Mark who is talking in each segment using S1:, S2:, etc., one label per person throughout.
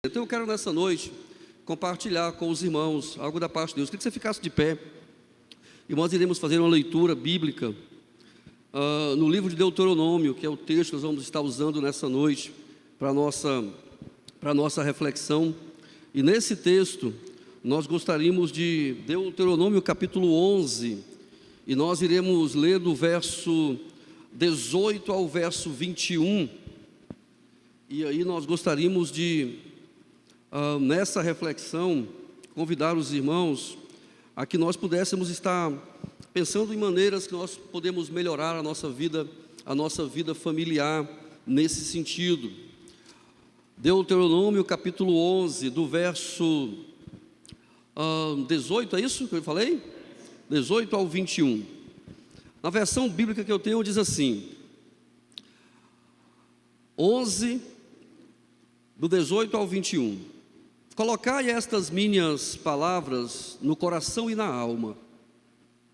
S1: Então eu quero nessa noite compartilhar com os irmãos algo da parte de Deus. Queria que você ficasse de pé e nós iremos fazer uma leitura bíblica no livro de Deuteronômio, que é o texto que nós vamos estar usando nessa noite para a nossa reflexão. E nesse texto nós gostaríamos de Deuteronômio capítulo 11, e nós iremos ler do verso 18 ao verso 21. E aí nós gostaríamos de, nessa reflexão, convidar os irmãos a que nós pudéssemos estar pensando em maneiras que nós podemos melhorar a nossa vida familiar nesse sentido. Deuteronômio capítulo 11, do verso 18, é isso que eu falei? 18 ao 21. Na versão bíblica que eu tenho diz assim, 11, do 18 ao 21. Colocai estas minhas palavras no coração e na alma,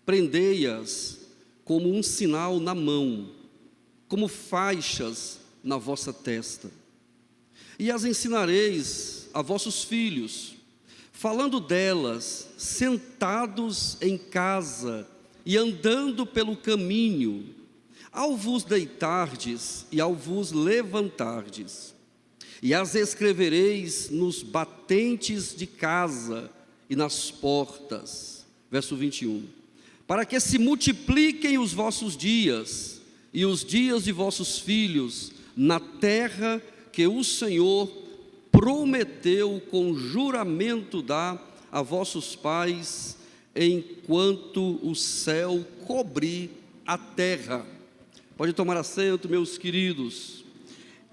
S1: prendei-as como um sinal na mão, como faixas na vossa testa, e as ensinareis a vossos filhos, falando delas, sentados em casa e andando pelo caminho, ao vos deitardes e ao vos levantardes, e as escrevereis nos batentes de casa e nas portas. Verso 21. Para que se multipliquem os vossos dias e os dias de vossos filhos na terra que o Senhor prometeu com juramento dar a vossos pais, enquanto o céu cobrir a terra. Pode tomar assento, meus queridos.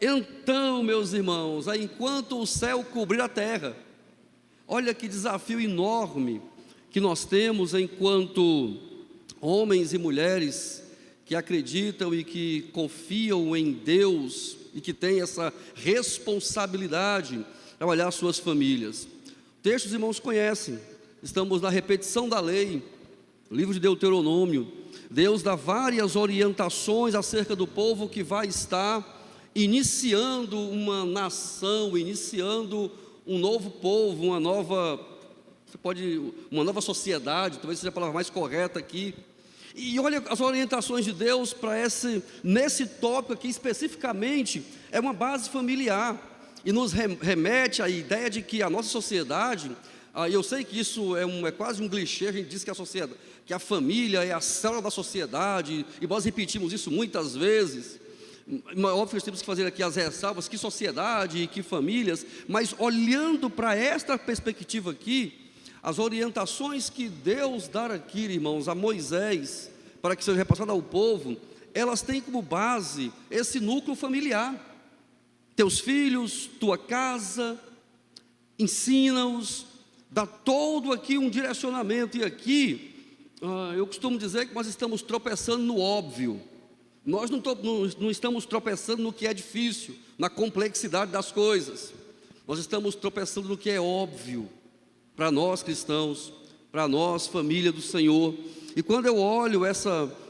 S1: Então, meus irmãos, enquanto o céu cobrir a terra, olha que desafio enorme que nós temos enquanto homens e mulheres que acreditam e que confiam em Deus e que têm essa responsabilidade de olhar suas famílias. O texto os irmãos conhecem, estamos na repetição da lei, livro de Deuteronômio. Deus dá várias orientações acerca do povo que vai estar iniciando uma nação, iniciando um novo povo, uma nova sociedade, talvez seja a palavra mais correta aqui. E olha as orientações de Deus para nesse tópico aqui especificamente, é uma base familiar, e nos remete à ideia de que a nossa sociedade, eu sei que isso é quase um clichê, a gente diz que a família é a célula da sociedade, e nós repetimos isso muitas vezes. Óbvio que nós temos que fazer aqui as ressalvas, que sociedade e que famílias, mas olhando para esta perspectiva aqui, as orientações que Deus dá aqui, irmãos, a Moisés, para que seja repassado ao povo, elas têm como base esse núcleo familiar. Teus filhos, tua casa, ensina-os, dá todo aqui um direcionamento. E aqui, eu costumo dizer que nós estamos tropeçando no óbvio. Nós não estamos tropeçando no que é difícil, na complexidade das coisas. Nós estamos tropeçando no que é óbvio para nós cristãos, para nós, família do Senhor. E quando eu olho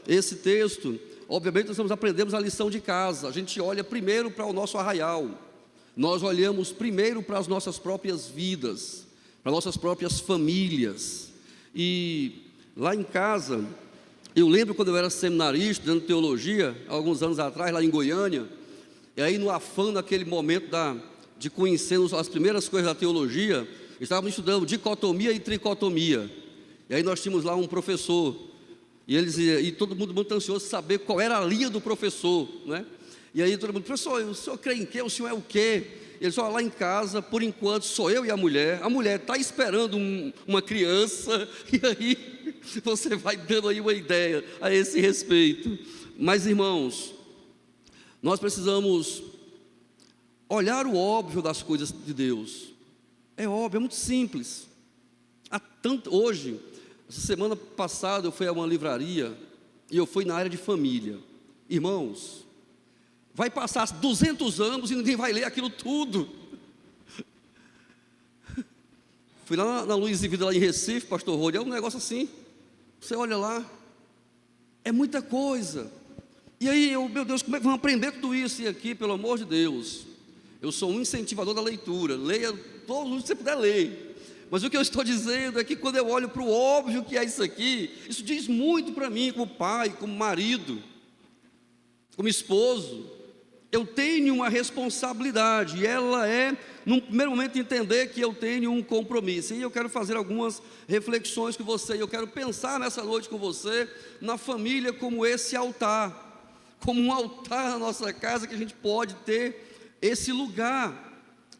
S1: esse texto, obviamente nós aprendemos a lição de casa. A gente olha primeiro para o nosso arraial, nós olhamos primeiro para as nossas próprias vidas, para nossas próprias famílias. E lá em casa, eu lembro quando eu era seminarista, estudando teologia, alguns anos atrás, lá em Goiânia, e aí no afã, naquele momento de conhecer as primeiras coisas da teologia, estávamos estudando dicotomia e tricotomia. E aí nós tínhamos lá um professor, e todo mundo muito ansioso de saber qual era a linha do professor, né? E aí todo mundo, professor, o senhor crê em quê? O senhor é o quê? Ele só lá em casa, por enquanto, sou eu e a mulher está esperando uma criança, e aí você vai dando aí uma ideia a esse respeito. Mas, irmãos, nós precisamos olhar o óbvio das coisas de Deus. É óbvio, é muito simples. Hoje, essa semana passada, eu fui a uma livraria e eu fui na área de família. Irmãos, vai passar 200 anos e ninguém vai ler aquilo tudo. Fui lá na Luz e Vida, lá em Recife, Pastor Rony, é um negócio assim. Você olha lá, é muita coisa. E aí, meu Deus, como é que vamos aprender tudo isso? E aqui, pelo amor de Deus, Eu sou um incentivador da leitura. Leia todos os que você puder ler. Mas o que eu estou dizendo é que quando eu olho para o óbvio que é isso aqui, isso diz muito para mim, como pai, como marido, como esposo. Eu tenho uma responsabilidade, e ela é, num primeiro momento, entender que eu tenho um compromisso. E eu quero fazer algumas reflexões com você, e eu quero pensar nessa noite com você, na família como esse altar, como um altar na nossa casa, que a gente pode ter esse lugar,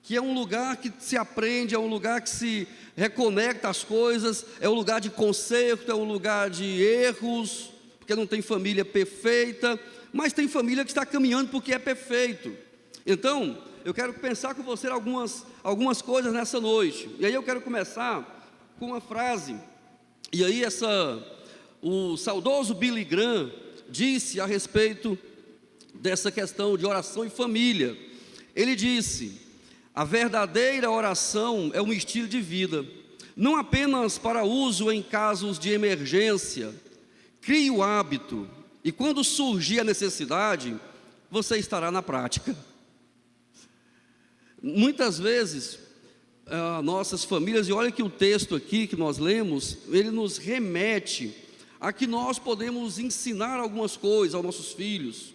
S1: que é um lugar que se aprende, é um lugar que se reconecta às coisas, é um lugar de conserto, é um lugar de erros, porque não tem família perfeita, mas tem família que está caminhando porque é perfeito. Então, eu quero pensar com você algumas coisas nessa noite, e aí eu quero começar com uma frase, e aí o saudoso Billy Graham disse a respeito dessa questão de oração e família. Ele disse: a verdadeira oração é um estilo de vida, não apenas para uso em casos de emergência. Crie o hábito, e quando surgir a necessidade, você estará na prática. Muitas vezes, nossas famílias, e olha que o texto aqui que nós lemos, ele nos remete a que nós podemos ensinar algumas coisas aos nossos filhos,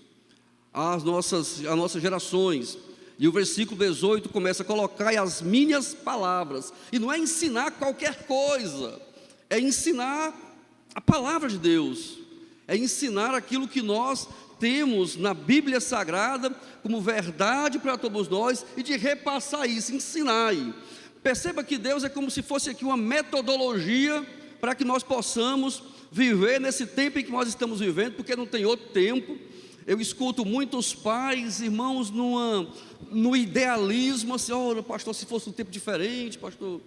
S1: às nossas gerações. E o versículo 18 começa a colocar as minhas palavras, e não é ensinar qualquer coisa, é ensinar a palavra de Deus, é ensinar aquilo que nós temos na Bíblia Sagrada como verdade para todos nós, e de repassar isso, ensinar aí. Perceba que Deus é como se fosse aqui uma metodologia para que nós possamos viver nesse tempo em que nós estamos vivendo, porque não tem outro tempo. Eu escuto muitos pais, irmãos, no idealismo, assim: olha, pastor, se fosse um tempo diferente, pastor,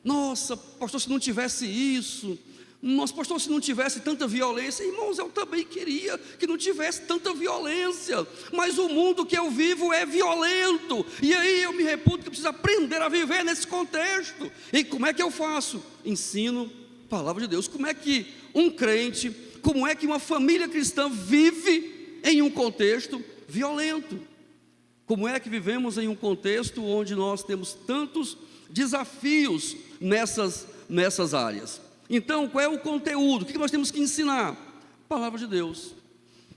S1: nossa, pastor, se não tivesse isso, nossa, pastor, se não tivesse tanta violência. Irmãos, eu também queria que não tivesse tanta violência, mas o mundo que eu vivo é violento, e aí eu me reputo que preciso aprender a viver nesse contexto. E como é que eu faço? Ensino a palavra de Deus. Como é que um crente, como é que uma família cristã vive em um contexto violento? Como é que vivemos em um contexto onde nós temos tantos desafios nessas áreas? Então, qual é o conteúdo? O que nós temos que ensinar? A palavra de Deus.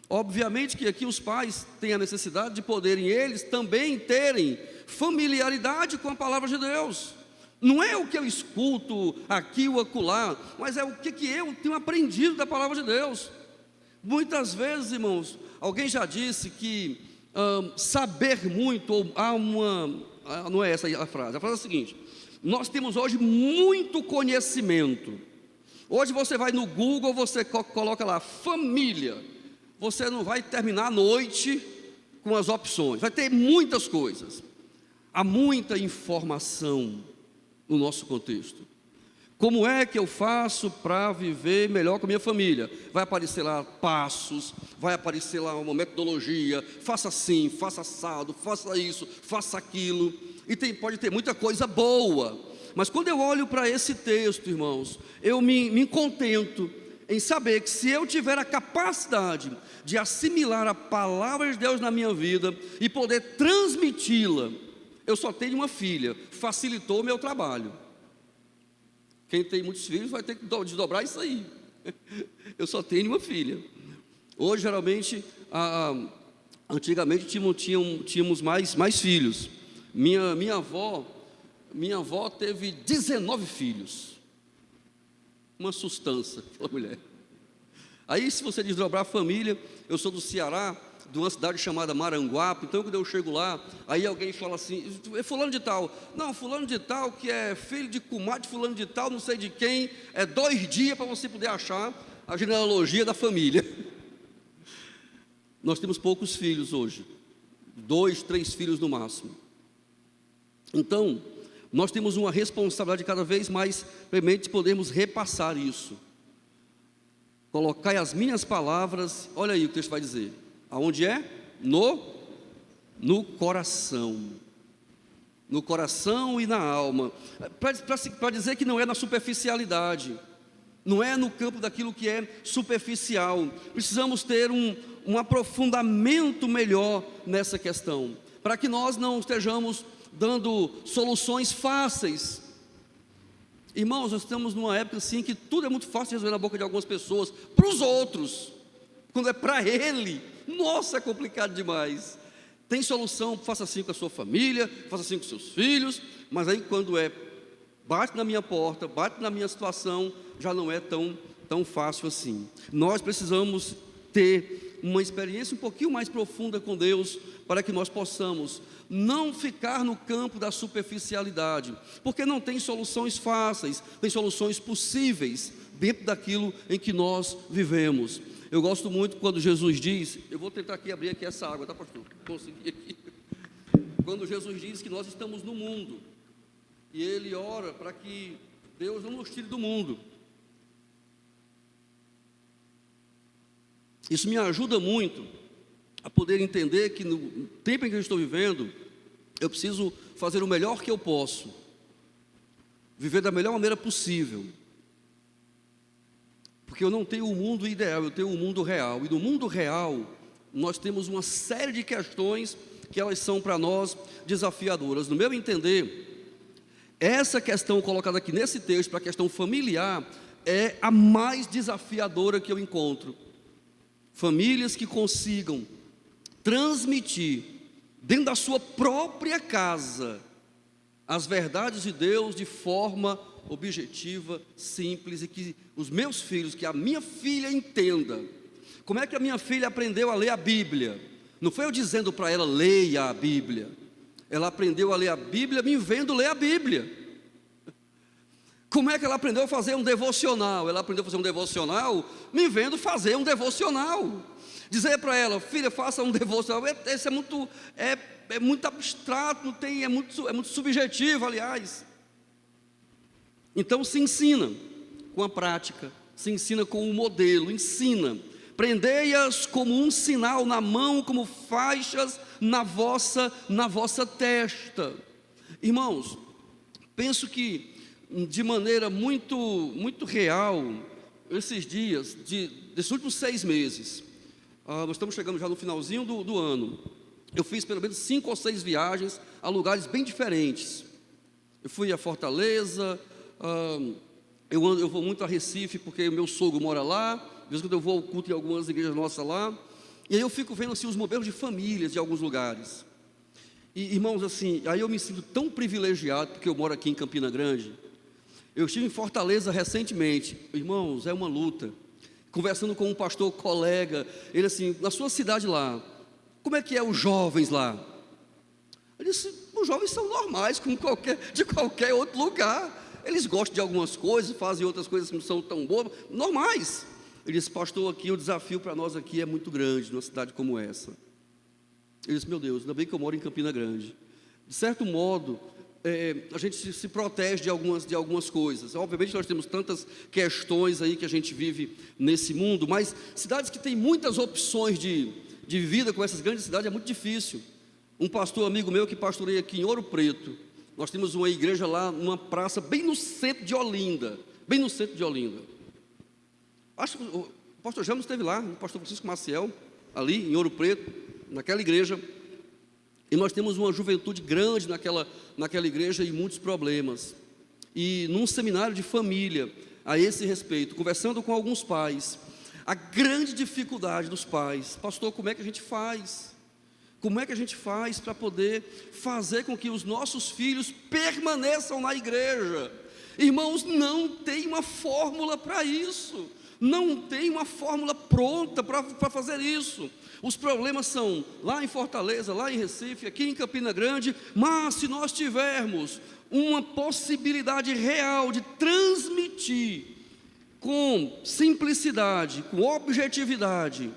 S1: Obviamente que aqui os pais têm a necessidade de poderem eles também terem familiaridade com a palavra de Deus. Não é o que eu escuto aqui ou acolá, mas é o que eu tenho aprendido da palavra de Deus. Muitas vezes, irmãos, alguém já disse que saber muito, ou não é essa a frase é a seguinte: nós temos hoje muito conhecimento. Hoje você vai no Google, você coloca lá família, você não vai terminar a noite com as opções, vai ter muitas coisas, há muita informação no nosso contexto. Como é que eu faço para viver melhor com a minha família? Vai aparecer lá passos, vai aparecer lá uma metodologia: faça assim, faça assado, faça isso, faça aquilo, e pode ter muita coisa boa. Mas quando eu olho para esse texto, irmãos, eu me contento em saber que se eu tiver a capacidade de assimilar a palavra de Deus na minha vida e poder transmiti-la. Eu só tenho uma filha, facilitou o meu trabalho. Quem tem muitos filhos vai ter que desdobrar isso aí. Eu só tenho uma filha. Hoje, geralmente, antigamente tínhamos mais filhos. Minha avó teve 19 filhos. Uma sustância, aquela mulher. Aí, se você desdobrar a família, eu sou do Ceará, de uma cidade chamada Maranguape. Então, quando eu chego lá, aí alguém fala assim: é fulano de tal. Não, fulano de tal, que é filho de comadre, fulano de tal, não sei de quem. É 2 dias para você poder achar a genealogia da família. Nós temos poucos filhos hoje, 2, 3 filhos no máximo. Então, nós temos uma responsabilidade cada vez mais premente de podermos repassar isso. Colocai as minhas palavras, olha aí o que o texto vai dizer. Aonde é? No coração. No coração e na alma. Para dizer que não é na superficialidade, não é no campo daquilo que é superficial. Precisamos ter um aprofundamento melhor nessa questão, para que nós não estejamos dando soluções fáceis. Irmãos, nós estamos numa época assim que tudo é muito fácil de resolver na boca de algumas pessoas, para os outros. Quando é para ele, nossa, é complicado demais. Tem solução, faça assim com a sua família, faça assim com os seus filhos, mas aí quando bate na minha porta, bate na minha situação, já não é tão fácil assim. Nós precisamos ter uma experiência um pouquinho mais profunda com Deus, para que nós possamos não ficar no campo da superficialidade, porque não tem soluções fáceis, tem soluções possíveis dentro daquilo em que nós vivemos. Eu gosto muito quando Jesus diz, eu vou tentar aqui abrir aqui essa água, tá, pastor? Consegui aqui. Quando Jesus diz que nós estamos no mundo, e ele ora para que Deus não nos tire do mundo. Isso me ajuda muito a poder entender que no tempo em que eu estou vivendo, eu preciso fazer o melhor que eu posso, viver da melhor maneira possível, porque eu não tenho o mundo ideal, eu tenho o mundo real, e no mundo real, nós temos uma série de questões que elas são para nós desafiadoras. No meu entender, essa questão colocada aqui nesse texto, para a questão familiar, é a mais desafiadora que eu encontro. Famílias que consigam transmitir dentro da sua própria casa as verdades de Deus de forma objetiva, simples, e que os meus filhos, que a minha filha entenda. Como é que a minha filha aprendeu a ler a Bíblia? Não foi eu dizendo para ela, leia a Bíblia. Ela aprendeu a ler a Bíblia me vendo ler a Bíblia. Como é que ela aprendeu a fazer um devocional? Ela aprendeu a fazer um devocional me vendo fazer um devocional. Dizer para ela, filha, faça um devocional, isso é muito abstrato, não tem, é muito subjetivo, aliás. Então se ensina com a prática, se ensina com o modelo, ensina. Prendei-as como um sinal na mão, como faixas na vossa testa. Irmãos, penso que de maneira muito real, esses dias, desses últimos 6 meses, nós estamos chegando já no finalzinho do ano, eu fiz pelo menos 5 ou 6 viagens a lugares bem diferentes. Eu fui a Fortaleza, eu vou muito a Recife, porque o meu sogro mora lá, de vez em quando eu vou ao culto em algumas igrejas nossas lá, e aí eu fico vendo assim, os modelos de famílias de alguns lugares. E, irmãos, assim, aí eu me sinto tão privilegiado, porque eu moro aqui em Campina Grande. Eu estive em Fortaleza recentemente, irmãos, é uma luta. Conversando com um pastor colega, ele assim, na sua cidade lá, como é que é os jovens lá? Ele disse, os jovens são normais, como de qualquer outro lugar. Eles gostam de algumas coisas, fazem outras coisas que não são tão boas, normais. Ele disse, pastor, aqui o desafio para nós aqui é muito grande, numa cidade como essa. Ele disse, meu Deus, ainda bem que eu moro em Campina Grande. De certo modo, a gente se protege de algumas coisas. Obviamente nós temos tantas questões aí que a gente vive nesse mundo, mas cidades que têm muitas opções de vida, como essas grandes cidades, é muito difícil. Um pastor amigo meu que pastoreia aqui em Ouro Preto, nós temos uma igreja lá, numa praça bem no centro de Olinda, acho que o pastor James esteve lá, o pastor Francisco Maciel, ali em Ouro Preto, naquela igreja. E nós temos uma juventude grande naquela igreja e muitos problemas. E num seminário de família, a esse respeito, conversando com alguns pais, a grande dificuldade dos pais, pastor, como é que a gente faz? Como é que a gente faz para poder fazer com que os nossos filhos permaneçam na igreja? Irmãos, não tem uma fórmula para isso. Não tem uma fórmula pronta para fazer isso. Os problemas são lá em Fortaleza, lá em Recife, aqui em Campina Grande, mas se nós tivermos uma possibilidade real de transmitir com simplicidade, com objetividade,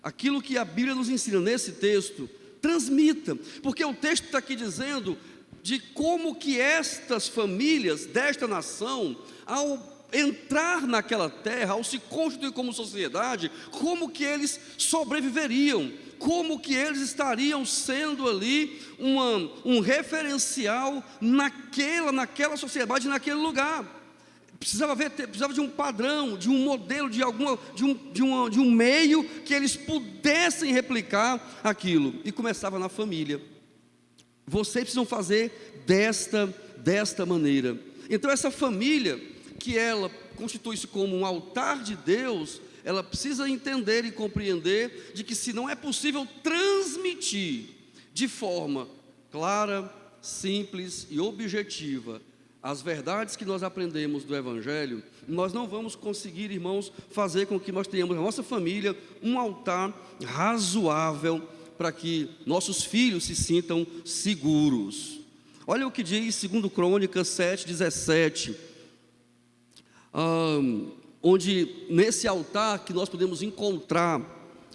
S1: aquilo que a Bíblia nos ensina nesse texto, transmita, porque o texto está aqui dizendo de como que estas famílias desta nação, ao entrar naquela terra, ao se constituir como sociedade, como que eles sobreviveriam, como que eles estariam sendo ali um referencial naquela sociedade, naquele lugar. Precisava de um padrão, de um modelo, de um meio que eles pudessem replicar aquilo. E começava na família. Vocês precisam fazer desta maneira. Então essa família, que ela constitui-se como um altar de Deus, ela precisa entender e compreender de que se não é possível transmitir de forma clara, simples e objetiva as verdades que nós aprendemos do Evangelho, nós não vamos conseguir, irmãos, fazer com que nós tenhamos na nossa família um altar razoável para que nossos filhos se sintam seguros. Olha o que diz 2 Crônicas 7:17, onde nesse altar que nós podemos encontrar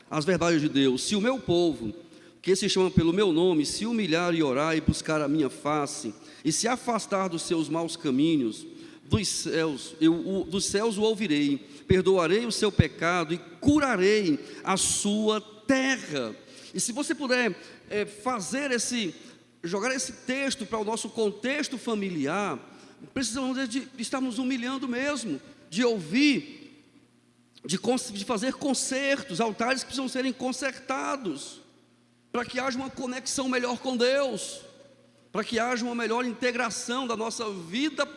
S1: as verdades de Deus. Se o meu povo, que se chama pelo meu nome, se humilhar e orar e buscar a minha face, e se afastar dos seus maus caminhos, dos céus o ouvirei, perdoarei o seu pecado e curarei a sua terra. E se você puder jogar esse texto para o nosso contexto familiar, precisamos de estarmos humilhando mesmo, de ouvir, de fazer concertos, altares que precisam serem consertados, para que haja uma conexão melhor com Deus, para que haja uma melhor integração da nossa vida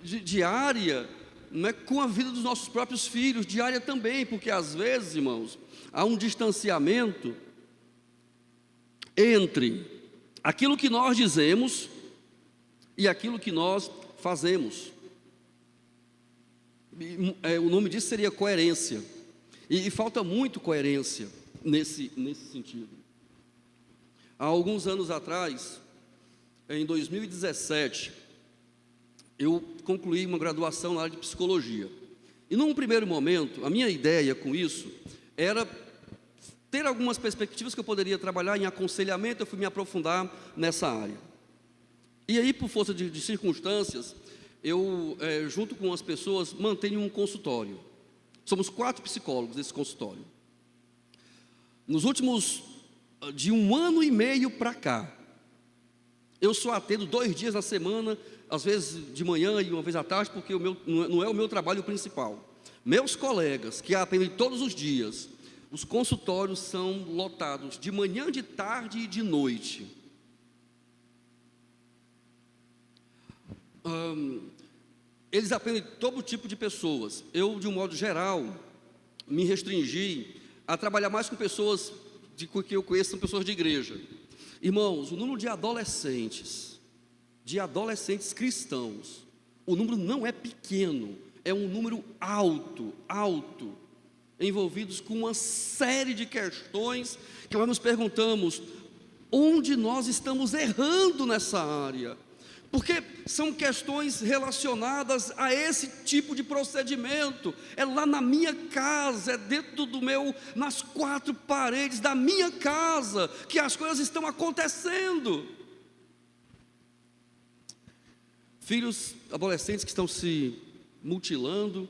S1: diária, né, com a vida dos nossos próprios filhos, diária também, porque às vezes, irmãos, há um distanciamento entre aquilo que nós dizemos e aquilo que nós fazemos. O nome disso seria coerência, e falta muito coerência nesse sentido. Há alguns anos atrás, em 2017, eu concluí uma graduação na área de psicologia, e num primeiro momento, a minha ideia com isso era ter algumas perspectivas que eu poderia trabalhar em aconselhamento. Eu fui me aprofundar nessa área, e aí, por força de circunstâncias, eu, junto com as pessoas, mantenho um consultório. Somos 4 psicólogos nesse consultório. Nos últimos, de 1 ano e meio para cá, eu só atendo 2 dias na semana, às vezes de manhã e uma vez à tarde, porque não é o meu trabalho principal. Meus colegas, que atendem todos os dias, os consultórios são lotados de manhã, de tarde e de noite. Eles atendem todo tipo de pessoas. Eu, de um modo geral, me restringi a trabalhar mais com pessoas que eu conheço, são pessoas de igreja. Irmãos, o número de adolescentes cristãos, o número não é pequeno, é um número alto, envolvidos com uma série de questões que nós nos perguntamos: onde nós estamos errando nessa área? Porque são questões relacionadas a esse tipo de procedimento. É lá na minha casa, é dentro nas 4 paredes da minha casa que as coisas estão acontecendo. Filhos adolescentes que estão se mutilando,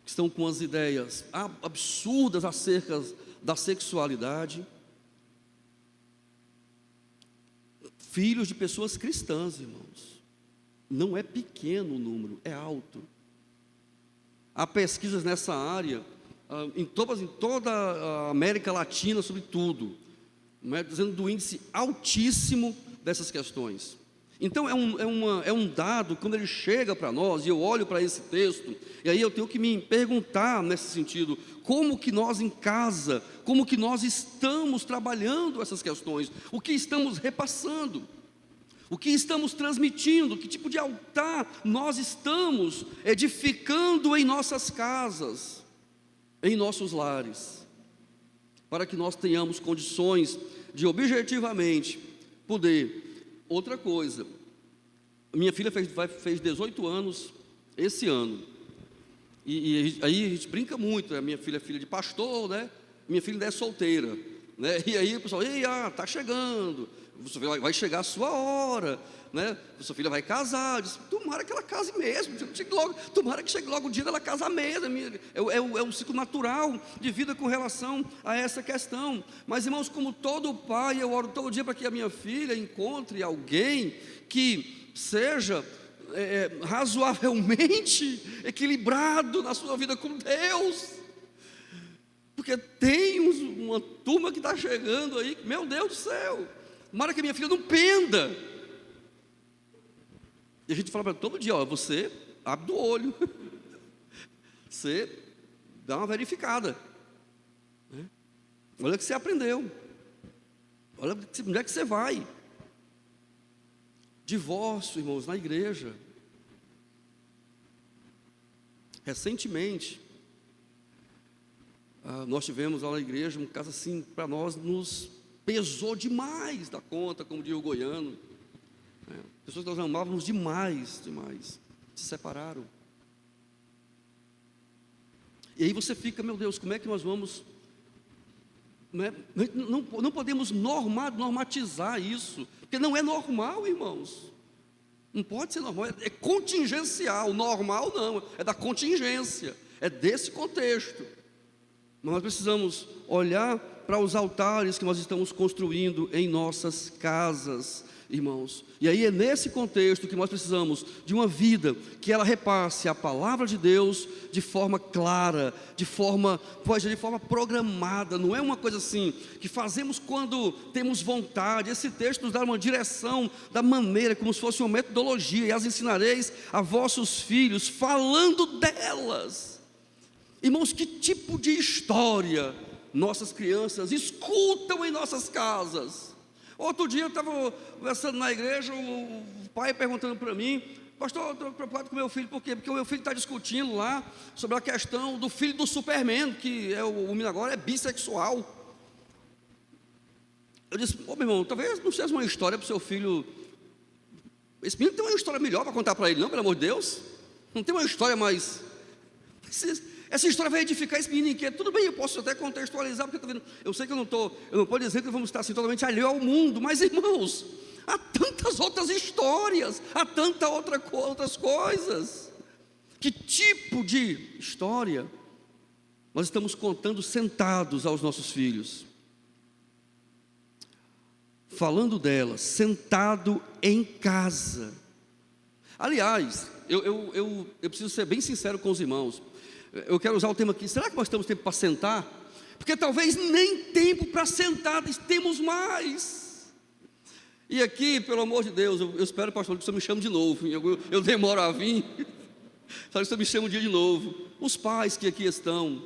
S1: que estão com as ideias absurdas acerca da sexualidade. Filhos de pessoas cristãs, irmãos. Não é pequeno o número, é alto. Há pesquisas nessa área, em toda a América Latina, sobretudo, dizendo do índice altíssimo dessas questões. Então é um dado, quando ele chega para nós, e eu olho para esse texto, e aí eu tenho que me perguntar nesse sentido: como que nós em casa, como que nós estamos trabalhando essas questões? O que estamos repassando? O que estamos transmitindo? Que tipo de altar nós estamos edificando em nossas casas, em nossos lares, para que nós tenhamos condições de objetivamente poder. Outra coisa, minha filha fez 18 anos esse ano, e aí a gente brinca muito, né? Minha filha é filha de pastor, né? Minha filha ainda é solteira, né? E aí o pessoal: está chegando, vai chegar a sua hora, né? Sua filha vai casar. Eu disse: tomara que ela case mesmo, tomara que chegue logo o dia dela casar mesmo. É um ciclo natural de vida com relação a essa questão. Mas, irmãos, como todo pai, eu oro todo dia para que a minha filha encontre alguém que seja razoavelmente equilibrado na sua vida com Deus, porque tem uma turma que está chegando aí, meu Deus do céu, tomara que a minha filha não penda. E a gente fala para ela todo dia, ó, você abre do olho, você dá uma verificada, né? Olha o que você aprendeu, olha onde é que você vai. Divórcio, irmãos, na igreja. Recentemente, nós tivemos lá na igreja um caso assim, para nós nos pesou demais da conta, como diz o goiano, né? Pessoas que nós amávamos demais, se separaram. E aí você fica, meu Deus, como é que nós vamos, né? Não podemos normatizar isso, porque não é normal, irmãos. Não pode ser normal, é contingencial. Normal não, é da contingência, é desse contexto. Nós precisamos olhar para os altares que nós estamos construindo em nossas casas, irmãos. E aí é nesse contexto que nós precisamos de uma vida que ela repasse a palavra de Deus de forma clara, de forma programada. Não é uma coisa assim que fazemos quando temos vontade. Esse texto nos dá uma direção da maneira, como se fosse uma metodologia. E as ensinareis a vossos filhos, falando delas. Irmãos, que tipo de história nossas crianças escutam em nossas casas? Outro dia eu estava conversando na igreja, o pai perguntando para mim, pastor, eu estou preocupado com o meu filho, por quê? Porque o meu filho está discutindo lá sobre a questão do filho do Superman, que é o menino agora é bissexual. Eu disse, meu irmão, talvez não seja uma história para o seu filho. Esse menino tem uma história melhor para contar para ele, não, pelo amor de Deus. Não tem uma história mais. Essa história vai edificar esse menino inquieto. Tudo bem, eu posso até contextualizar, porque eu sei que eu não posso dizer que vamos estar assim totalmente alheio ao mundo, mas irmãos, há tantas outras histórias, há tantas outras coisas. Que tipo de história nós estamos contando sentados aos nossos filhos? Falando delas, sentado em casa. Aliás, eu preciso ser bem sincero com os irmãos. Eu quero usar o termo aqui, será que nós temos tempo para sentar? Porque talvez nem tempo para sentar temos mais. E aqui, pelo amor de Deus, eu espero, pastor, que o senhor me chame de novo. Eu demoro a vir, só que o senhor me chama um dia de novo. Os pais que aqui estão,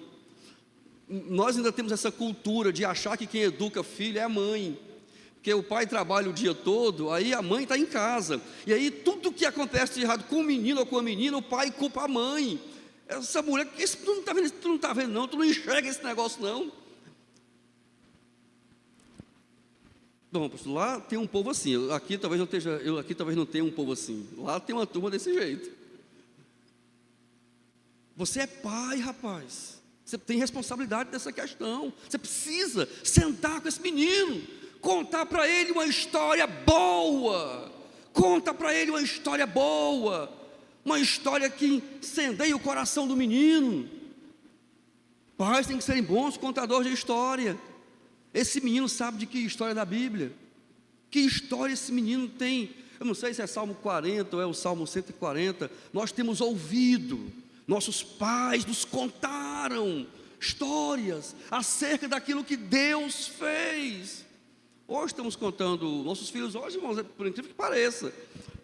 S1: nós ainda temos essa cultura de achar que quem educa filho é a mãe. Porque o pai trabalha o dia todo, aí a mãe está em casa. E aí tudo que acontece de errado com o menino ou com a menina, o pai culpa a mãe. Essa mulher, tu não está vendo não, tu não enxerga esse negócio não. Bom, pastor, lá tem um povo assim, aqui talvez não tenha um povo assim, lá tem uma turma desse jeito. Você é pai, rapaz, você tem responsabilidade dessa questão, você precisa sentar com esse menino, contar para ele uma história boa, uma história que incendeie o coração do menino. Pais têm que serem bons contadores de história. Esse menino sabe de que história da Bíblia? Que história esse menino tem? Eu não sei se é Salmo 40 ou é o Salmo 140. Nós temos ouvido, nossos pais nos contaram histórias acerca daquilo que Deus fez. Hoje estamos contando, nossos filhos hoje, irmãos, por incrível que pareça,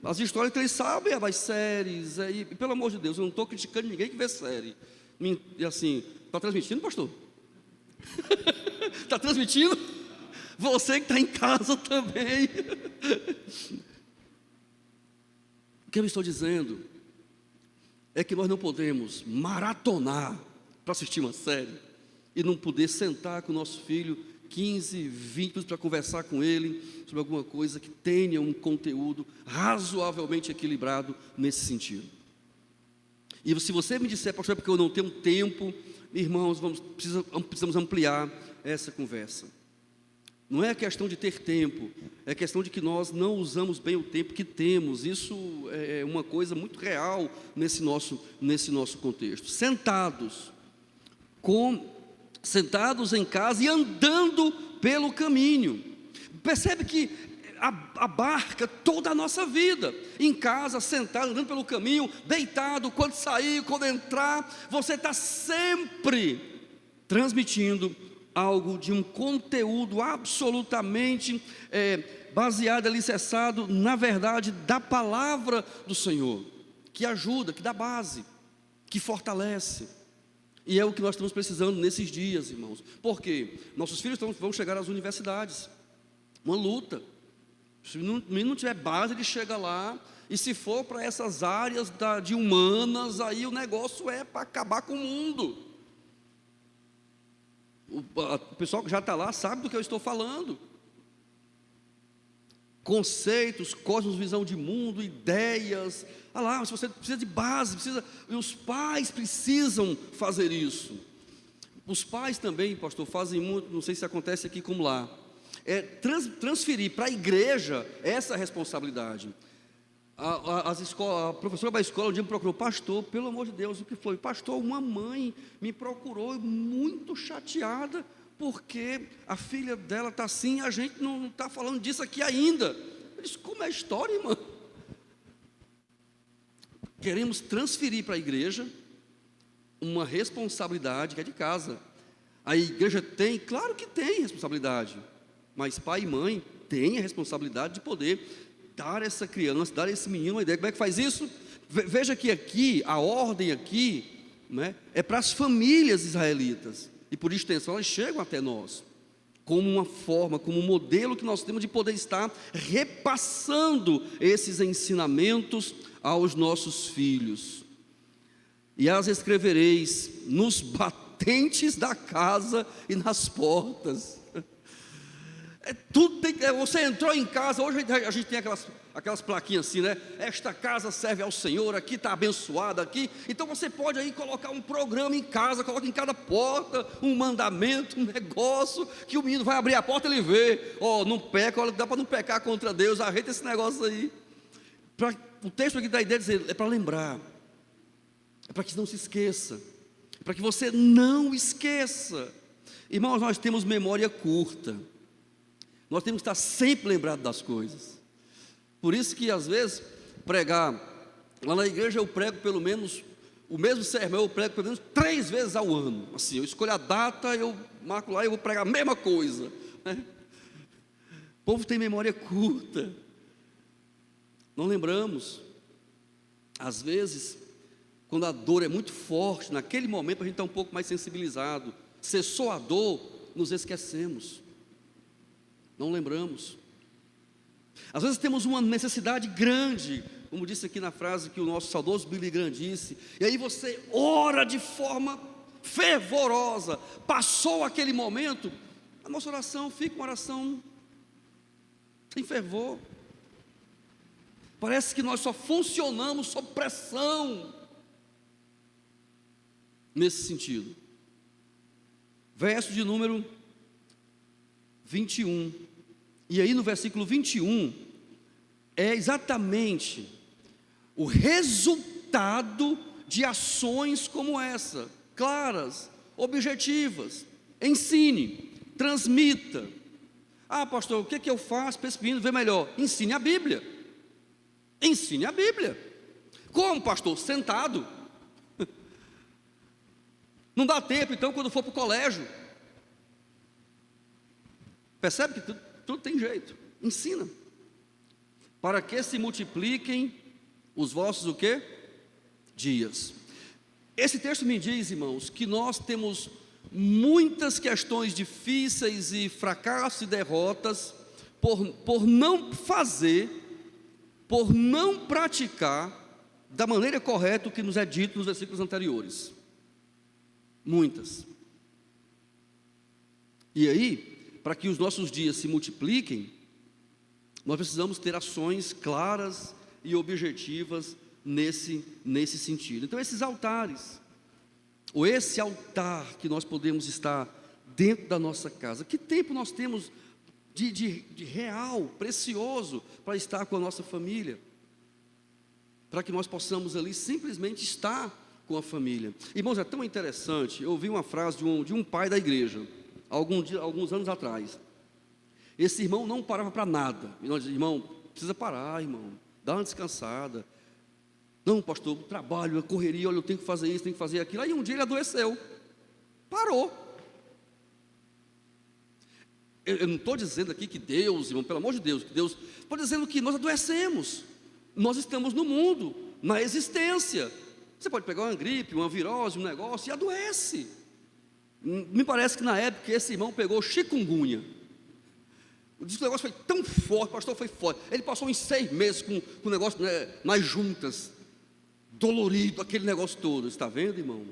S1: as histórias que eles sabem, as séries, e pelo amor de Deus, eu não estou criticando ninguém que vê série. E assim, está transmitindo, pastor? Está transmitindo? Você que está em casa também. O que eu estou dizendo é que nós não podemos maratonar para assistir uma série e não poder sentar com o nosso filho 15, 20 minutos para conversar com ele sobre alguma coisa que tenha um conteúdo razoavelmente equilibrado nesse sentido. E se você me disser, pastor, é porque eu não tenho tempo, irmãos, precisamos ampliar essa conversa. Não é questão de ter tempo, é questão de que nós não usamos bem o tempo que temos. Isso é uma coisa muito real nesse nosso contexto. Sentados em casa e andando pelo caminho. Percebe que abarca toda a nossa vida. Em casa, sentado, andando pelo caminho, deitado, quando sair, quando entrar, você está sempre transmitindo algo de um conteúdo absolutamente baseado, alicerçado na verdade da palavra do Senhor, que ajuda, que dá base, que fortalece. E é o que nós estamos precisando nesses dias, irmãos. Por quê? Nossos filhos vão chegar às universidades, uma luta. Se o menino não tiver base, ele chega lá, e se for para essas áreas de humanas, aí o negócio é para acabar com o mundo. O pessoal que já está lá sabe do que eu estou falando. Conceitos, cosmovisão de mundo, ideias. Ah lá, mas você precisa de base, e os pais precisam fazer isso. Os pais também, pastor, fazem muito, não sei se acontece aqui como lá, transferir para a igreja essa responsabilidade. A professora da escola um dia me procurou: pastor, pelo amor de Deus, o que foi? Pastor, uma mãe me procurou muito chateada, porque a filha dela está assim, e a gente não está falando disso aqui ainda. Eu disse: como é a história, irmã? Queremos transferir para a igreja uma responsabilidade que é de casa. A igreja tem, claro que tem responsabilidade, mas pai e mãe têm a responsabilidade de poder dar a essa criança, dar a esse menino uma ideia. Como é que faz isso? Veja que aqui, a ordem aqui, né, é para as famílias israelitas, e por extensão elas chegam até nós, como uma forma, como um modelo que nós temos de poder estar repassando esses ensinamentos aos nossos filhos. E as escrevereis nos batentes da casa e nas portas. Você entrou em casa, hoje a gente tem aquelas plaquinhas assim, né? Esta casa serve ao Senhor, aqui está abençoada aqui. Então você pode aí colocar um programa em casa, coloca em cada porta um mandamento, um negócio, que o menino vai abrir a porta e ele vê: não peca, olha, dá para não pecar contra Deus, ajeita esse negócio aí. O texto aqui da ideia de dizer, é para lembrar, é para que não se esqueça, é para que você não esqueça. Irmãos, nós temos memória curta. Nós temos que estar sempre lembrados das coisas. Por isso que às vezes pregar lá na igreja, eu prego pelo menos o mesmo sermão, eu prego pelo menos 3 vezes ao ano. Assim, eu escolho a data, eu marco lá e eu vou pregar a mesma coisa, né? O povo tem memória curta. Não lembramos. Às vezes, quando a dor é muito forte, naquele momento a gente está um pouco mais sensibilizado. Cessou a dor, nos esquecemos. Não lembramos. Às vezes temos uma necessidade grande, como disse aqui na frase que o nosso saudoso Billy Graham disse, e aí você ora de forma fervorosa, passou aquele momento, a nossa oração fica uma oração sem fervor. Parece que nós só funcionamos sob pressão, nesse sentido. Verso de número 21, e aí no versículo 21, é exatamente o resultado de ações como essa, claras, objetivas. Ensine, transmita. Ah, pastor, o que eu faço para esse menino ver melhor? Ensine a Bíblia. Ensine a Bíblia. Como, pastor? Sentado. Não dá tempo, então, quando for para o colégio. Percebe que tudo tem jeito. Ensina. Para que se multipliquem os vossos o quê? Dias. Esse texto me diz, irmãos, que nós temos muitas questões difíceis e fracassos e derrotas por não fazer, por não praticar da maneira correta o que nos é dito nos versículos anteriores. Muitas. E aí, para que os nossos dias se multipliquem, nós precisamos ter ações claras e objetivas nesse sentido. Então, esses altares, ou esse altar que nós podemos estar dentro da nossa casa, que tempo nós temos de real, precioso, para estar com a nossa família, para que nós possamos ali simplesmente estar com a família. Irmãos, é tão interessante. Eu ouvi uma frase de um pai da igreja, alguns anos atrás. Esse irmão não parava para nada. E nós dizíamos: irmão, precisa parar, irmão, dá uma descansada. Não, pastor, trabalho, a correria, olha, eu tenho que fazer isso, tenho que fazer aquilo. Aí um dia ele adoeceu, parou. Eu não estou dizendo aqui que Deus, irmão, pelo amor de Deus, que Deus, estou dizendo que nós adoecemos. Nós estamos no mundo, na existência. Você pode pegar uma gripe, uma virose, um negócio e adoece. Me parece que na época esse irmão pegou chikungunya. O negócio foi tão forte, o pastor foi forte. Ele passou uns 6 meses com o negócio, né, nas juntas, dolorido, aquele negócio todo. Está vendo, irmão?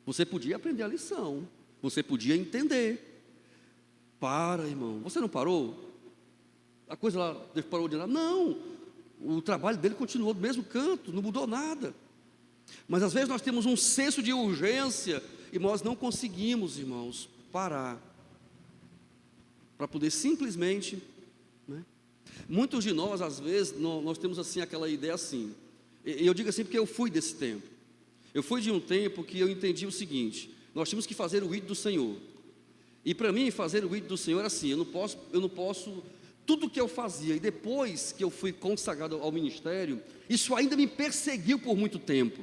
S1: Você podia aprender a lição, você podia entender. Para, irmão, você não parou? A coisa lá parou de andar? Não, o trabalho dele continuou do mesmo canto, não mudou nada. Mas às vezes nós temos um senso de urgência e nós não conseguimos, irmãos, parar para poder simplesmente, né? Muitos de nós, às vezes, nós temos assim aquela ideia assim, e eu digo assim porque eu fui desse tempo. Eu fui de um tempo que eu entendi o seguinte: nós tínhamos que fazer o ídolo do Senhor. E para mim fazer o ídolo do Senhor era assim, eu não posso, tudo que eu fazia, e depois que eu fui consagrado ao ministério, isso ainda me perseguiu por muito tempo.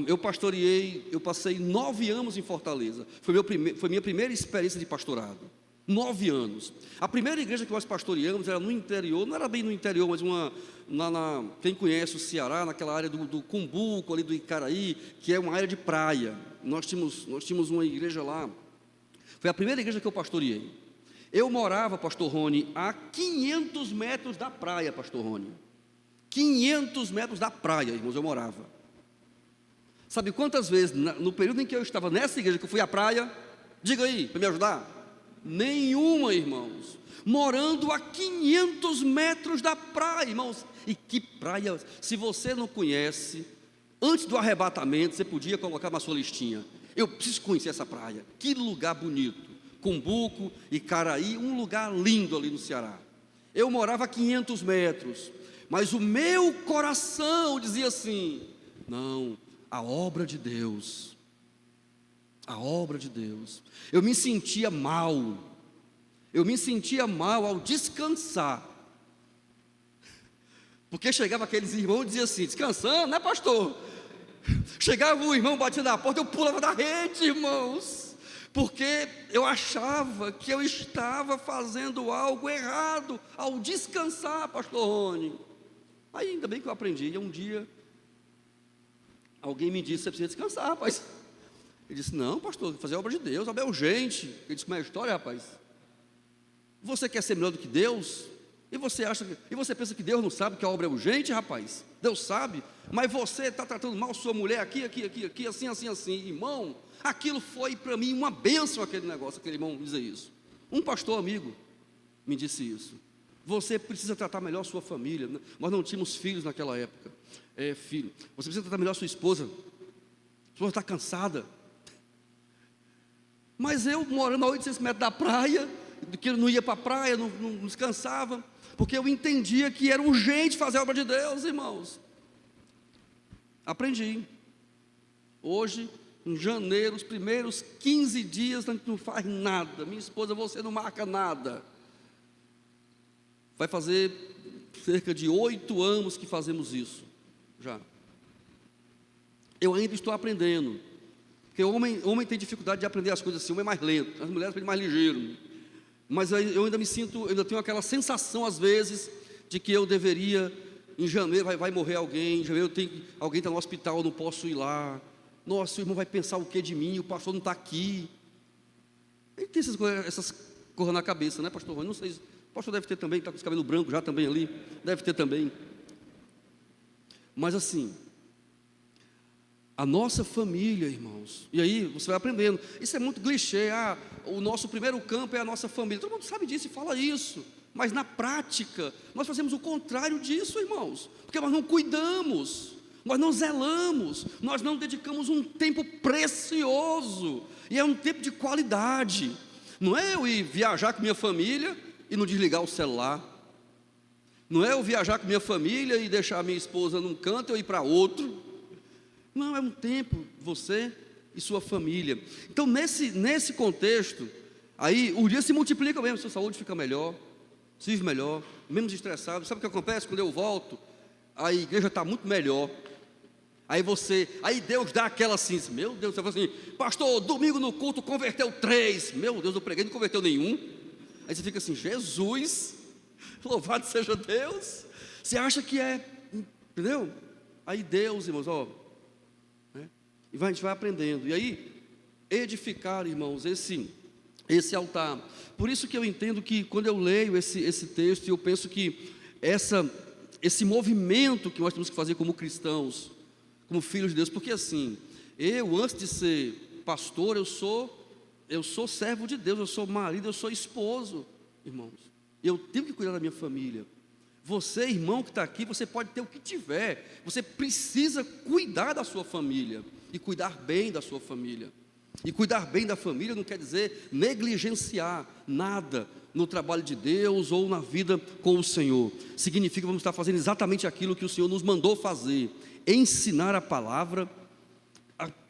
S1: Eu pastoreei, eu passei 9 anos em Fortaleza, foi minha primeira experiência de pastorado, 9 anos. A primeira igreja que nós pastoreamos era no interior, não era bem no interior, mas quem conhece o Ceará, naquela área do Cumbuco, ali do Icaraí, que é uma área de praia. Nós tínhamos uma igreja lá, foi a primeira igreja que eu pastoreei. Eu morava, pastor Rony, a 500 metros da praia, pastor Rony. 500 metros da praia, irmãos, eu morava. Sabe quantas vezes, no período em que eu estava nessa igreja, que eu fui à praia? Diga aí, para me ajudar. Nenhuma, irmãos. Morando a 500 metros da praia, irmãos. E que praia, se você não conhece, antes do arrebatamento, você podia colocar na sua listinha: eu preciso conhecer essa praia. Que lugar bonito. Cumbuco, Icaraí, um lugar lindo ali no Ceará. Eu morava a 500 metros, mas o meu coração dizia assim: não, a obra de Deus, a obra de Deus. Eu me sentia mal ao descansar, porque chegava aqueles irmãos e diziam assim: descansando, né, pastor? Chegava o irmão, batia na porta, eu pulava da rede, irmãos, porque eu achava que eu estava fazendo algo errado ao descansar, pastor Rony. Aí ainda bem que eu aprendi. E um dia alguém me disse: você precisa descansar, rapaz. Ele disse: não, pastor, fazer a obra de Deus, a obra é urgente. Ele disse: como é a história, rapaz? Você quer ser melhor do que Deus? E você pensa que Deus não sabe que a obra é urgente, rapaz? Deus sabe, mas você está tratando mal sua mulher aqui, assim. Irmão, aquilo foi para mim uma bênção, aquele negócio, aquele irmão dizer isso. Um pastor amigo me disse isso: você precisa tratar melhor sua família. Nós não tínhamos filhos naquela época. Filho, você precisa tratar melhor sua esposa. A esposa está cansada. Mas eu, morando a 800 metros da praia, que eu não ia para a praia, não descansava, porque eu entendia que era urgente fazer a obra de Deus, irmãos. Aprendi. Hoje, em janeiro, os primeiros 15 dias, a gente não faz nada. Minha esposa: você não marca nada. Vai fazer cerca de 8 anos que fazemos isso, já. Eu ainda estou aprendendo, porque o homem tem dificuldade de aprender as coisas assim, o homem é mais lento, as mulheres aprendem mais ligeiro. Mas eu ainda ainda tenho aquela sensação às vezes, de que eu deveria, em janeiro vai morrer alguém, em janeiro alguém está no hospital, eu não posso ir lá. Nossa, o irmão vai pensar o que de mim, o pastor não está aqui. Ele tem essas coisas na cabeça, né, pastor? Eu não sei, o pastor deve ter também, está com os cabelos brancos já também ali, deve ter também. Mas assim, a nossa família, irmãos, e aí você vai aprendendo. Isso é muito clichê: o nosso primeiro campo é a nossa família. Todo mundo sabe disso e fala isso, mas na prática nós fazemos o contrário disso, irmãos, porque nós não cuidamos, nós não zelamos, nós não dedicamos um tempo precioso, e é um tempo de qualidade. Não é eu ir viajar com minha família e não desligar o celular, não é eu viajar com minha família e deixar a minha esposa num canto e eu ir para outro. Não, é um tempo, você e sua família. Então, nesse contexto, aí o dia se multiplica mesmo, sua saúde fica melhor, se vive melhor, menos estressado. Sabe o que acontece quando eu volto? A igreja está muito melhor, Aí Deus dá aquela assim, meu Deus, você fala assim, pastor, domingo no culto converteu 3, meu Deus, eu preguei, não converteu nenhum. Aí você fica assim, Jesus, louvado seja Deus. Você acha que é, entendeu? Aí Deus, irmãos, né? E a gente vai aprendendo. E aí, edificar, irmãos, esse altar. Por isso que eu entendo que quando eu leio esse texto, eu penso que esse movimento que nós temos que fazer como cristãos, como filhos de Deus, porque assim, eu antes de ser pastor, eu sou servo de Deus, eu sou marido, eu sou esposo, irmãos. Eu tenho que cuidar da minha família. Você, irmão que está aqui, você pode ter o que tiver, você precisa cuidar da sua família, e cuidar bem da sua família. E cuidar bem da família não quer dizer negligenciar nada no trabalho de Deus ou na vida com o Senhor. Significa que vamos estar fazendo exatamente aquilo que o Senhor nos mandou fazer, ensinar a palavra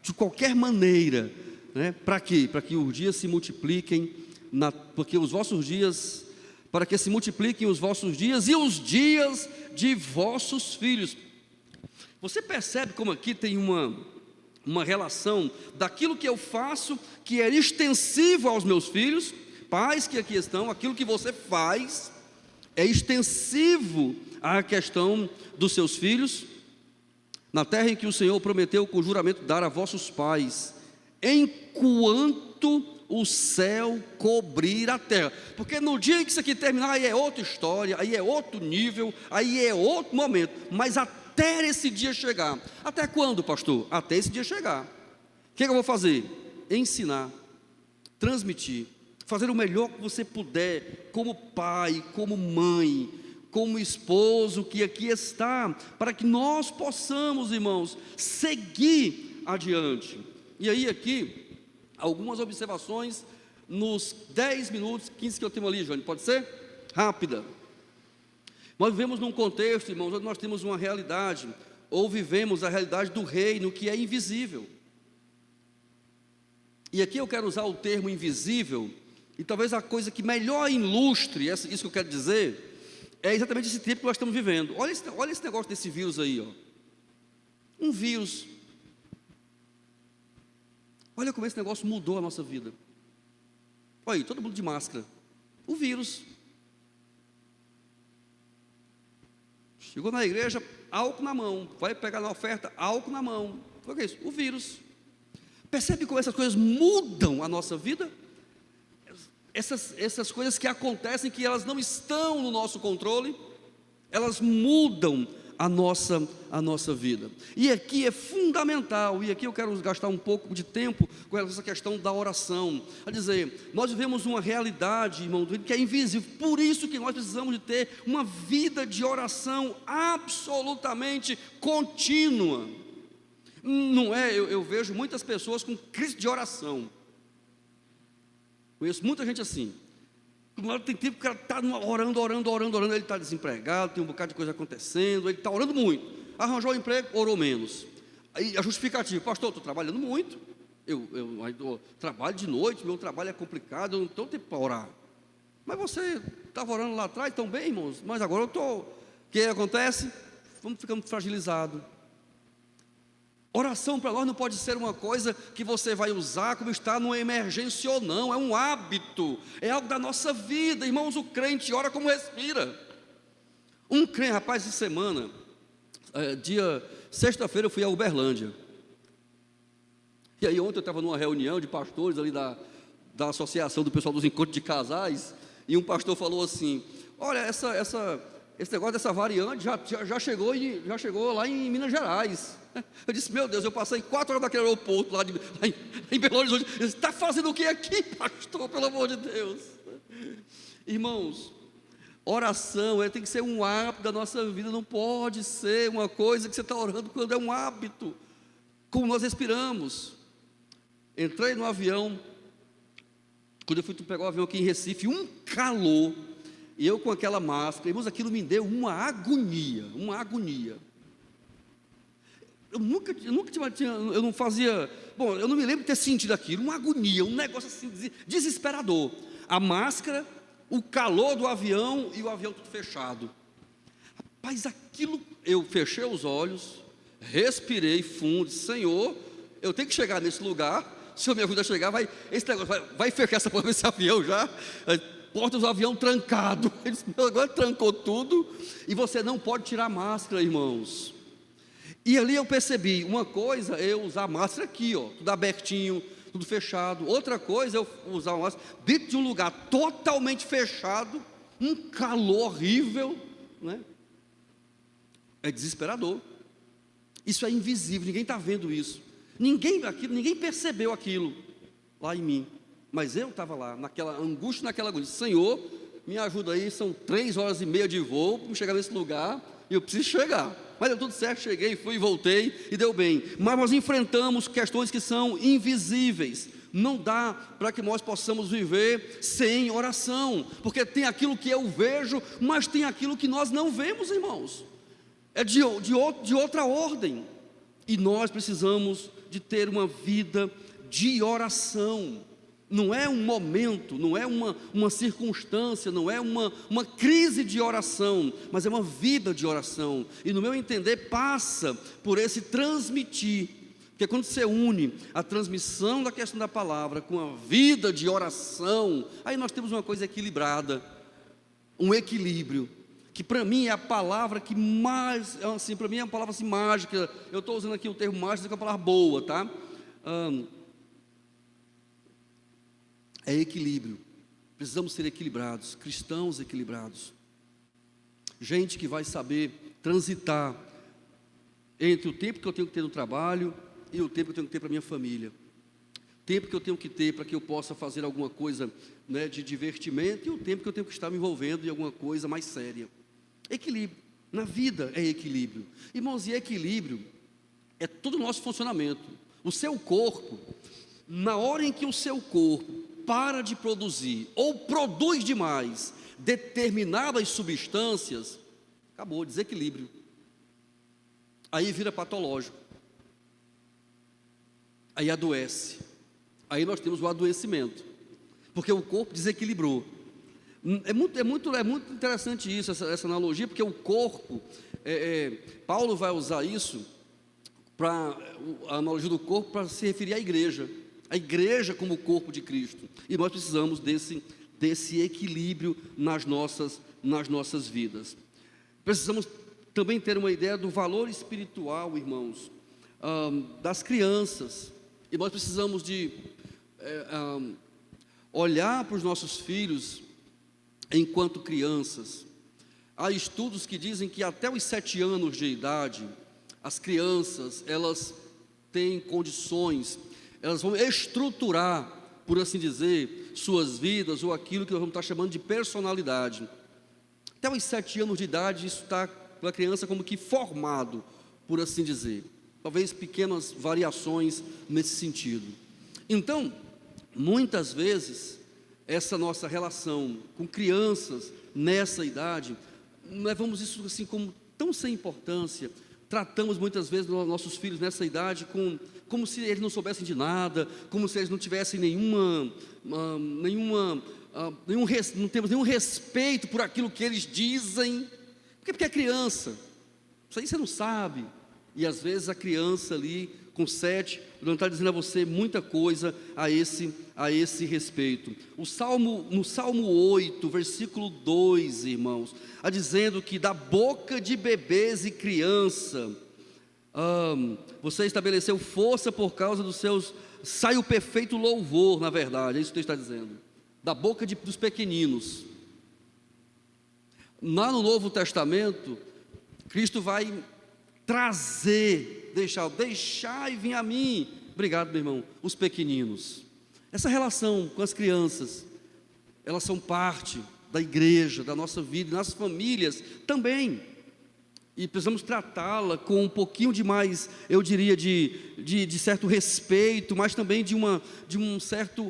S1: de qualquer maneira, né? Para quê? Para que os dias se multipliquem, para que se multipliquem os vossos dias e os dias de vossos filhos. Você percebe como aqui tem uma relação daquilo que eu faço, que é extensivo aos meus filhos, pais que aqui estão, aquilo que você faz é extensivo à questão dos seus filhos, na terra em que o Senhor prometeu com juramento dar a vossos pais, enquanto o céu cobrir a terra, porque no dia em que isso aqui terminar, aí é outra história, aí é outro nível, aí é outro momento, mas até esse dia chegar. Até quando, pastor? Até esse dia chegar. O que eu vou fazer? Ensinar, transmitir, fazer o melhor que você puder, como pai, como mãe, como esposo que aqui está, para que nós possamos, irmãos, seguir adiante. E aí aqui, algumas observações nos 10 minutos, 15 que eu tenho ali, Johnny, pode ser? Rápida. Nós vivemos num contexto, irmãos, onde nós temos uma realidade, ou vivemos a realidade do reino que é invisível. E aqui eu quero usar o termo invisível, e talvez a coisa que melhor ilustre isso que eu quero dizer, é exatamente esse tempo que nós estamos vivendo. Olha esse negócio desse vírus aí, um vírus. Olha como esse negócio mudou a nossa vida. Olha aí, todo mundo de máscara. O vírus. Chegou na igreja, álcool na mão. Vai pegar na oferta, álcool na mão. O que é isso? O vírus. Percebe como essas coisas mudam a nossa vida? Essas coisas que acontecem, que elas não estão no nosso controle, elas mudam a nossa vida. E aqui é fundamental, e aqui eu quero gastar um pouco de tempo com essa questão da oração. A dizer, nós vivemos uma realidade, irmão, que é invisível, por isso que nós precisamos de ter uma vida de oração absolutamente contínua. Não é, eu vejo muitas pessoas com crise de oração. Conheço muita gente assim. Tem tempo que o cara está orando, ele está desempregado, tem um bocado de coisa acontecendo, ele está orando muito. Arranjou o emprego, orou menos. Aí a justificativa, pastor, estou trabalhando muito, eu trabalho de noite, meu trabalho é complicado, eu não tenho tempo para orar. Mas você estava orando lá atrás tão bem, irmãos, mas agora eu estou. O que acontece? Vamos ficando fragilizados. Oração para nós não pode ser uma coisa que você vai usar como está numa emergência ou não, é um hábito, é algo da nossa vida, irmãos. O crente ora como respira. Um crente, rapaz, essa semana, sexta-feira eu fui a Uberlândia, e aí ontem eu estava numa reunião de pastores ali da associação do pessoal dos encontros de casais, e um pastor falou assim, olha, esse negócio dessa variante já chegou lá em Minas Gerais. Eu disse, meu Deus, eu passei 4 horas naquele aeroporto lá em Belo Horizonte. Ele disse, está fazendo o que aqui, pastor, pelo amor de Deus? Irmãos, oração tem que ser um hábito da nossa vida, não pode ser uma coisa que você está orando quando é um hábito, como nós respiramos. Entrei no avião, quando eu fui pegar o avião aqui em Recife, um calor, e eu com aquela máscara, irmãos, aquilo me deu uma agonia. Eu nunca tinha, eu não fazia, eu não me lembro de ter sentido aquilo, uma agonia, um negócio assim, desesperador. A máscara, o calor do avião e o avião tudo fechado. Rapaz, aquilo, eu fechei os olhos, respirei fundo, disse, Senhor, eu tenho que chegar nesse lugar, o Senhor me ajuda a chegar, esse negócio vai fechar essa porta desse avião já, porta do avião trancado, ele disse, agora trancou tudo, e você não pode tirar a máscara, irmãos. E ali eu percebi, uma coisa é eu usar a máscara aqui, ó, tudo abertinho, tudo fechado. Outra coisa é eu usar uma máscara dentro de um lugar totalmente fechado, um calor horrível, né? É desesperador. Isso é invisível, ninguém está vendo isso. Ninguém percebeu aquilo lá em mim. Mas eu estava lá, naquela angústia, naquela agonia. Senhor, me ajuda aí, são 3h30 de voo para chegar nesse lugar, e eu preciso chegar. Mas deu tudo certo, cheguei, fui e voltei, e deu bem. Mas nós enfrentamos questões que são invisíveis. Não dá para que nós possamos viver sem oração, porque tem aquilo que eu vejo, mas tem aquilo que nós não vemos, irmãos. É de outra ordem. E nós precisamos de ter uma vida de oração. Não é um momento, não é uma circunstância, não é uma crise de oração, mas é uma vida de oração. E no meu entender passa por esse transmitir, porque quando você une a transmissão da questão da palavra com a vida de oração, aí nós temos uma coisa equilibrada, um equilíbrio, que para mim é a palavra que mais, assim, para mim é uma palavra assim mágica. Eu estou usando aqui o termo mágico, que é uma palavra boa, tá? É equilíbrio. Precisamos ser equilibrados, cristãos equilibrados, gente que vai saber transitar entre o tempo que eu tenho que ter no trabalho e o tempo que eu tenho que ter para minha família, tempo que eu tenho que ter para que eu possa fazer alguma coisa, né, de divertimento, e o tempo que eu tenho que estar me envolvendo em alguma coisa mais séria. Equilíbrio, na vida é equilíbrio, irmãos, e equilíbrio é todo o nosso funcionamento. O seu corpo, na hora em que o seu corpo para de produzir, ou produz demais, determinadas substâncias, acabou, desequilíbrio, aí vira patológico, aí adoece, aí nós temos o adoecimento, porque o corpo desequilibrou. É muito interessante isso, essa analogia, porque o corpo, Paulo vai usar isso, a analogia do corpo, para se referir à igreja, a igreja como o corpo de Cristo, e nós precisamos desse equilíbrio nas nossas vidas. Precisamos também ter uma ideia do valor espiritual, irmãos, das crianças, e nós precisamos de olhar para os nossos filhos enquanto crianças. Há estudos que dizem que até os 7 anos de idade, as crianças, elas têm condições, elas vão estruturar, por assim dizer, suas vidas, ou aquilo que nós vamos estar chamando de personalidade. Até os 7 anos de idade, isso está para a criança como que formado, por assim dizer. Talvez pequenas variações nesse sentido. Então, muitas vezes, essa nossa relação com crianças nessa idade, levamos isso assim como tão sem importância. Tratamos muitas vezes nossos filhos nessa idade como se eles não soubessem de nada, como se eles não tivessem não temos nenhum respeito por aquilo que eles dizem, porque é criança, isso aí você não sabe. E às vezes a criança ali com 7, não está dizendo a você muita coisa a esse respeito. No Salmo 8, versículo 2, irmãos, dizendo que da boca de bebês e criança, você estabeleceu força por causa dos seus, sai o perfeito louvor, na verdade, é isso que ele está dizendo, da boca dos pequeninos. Lá no Novo Testamento, Cristo vai trazer, deixar e vir a mim, obrigado meu irmão, os pequeninos. Essa relação com as crianças, elas são parte da igreja, da nossa vida, das famílias também, e precisamos tratá-la com um pouquinho de mais, eu diria, de certo respeito, mas também de um certo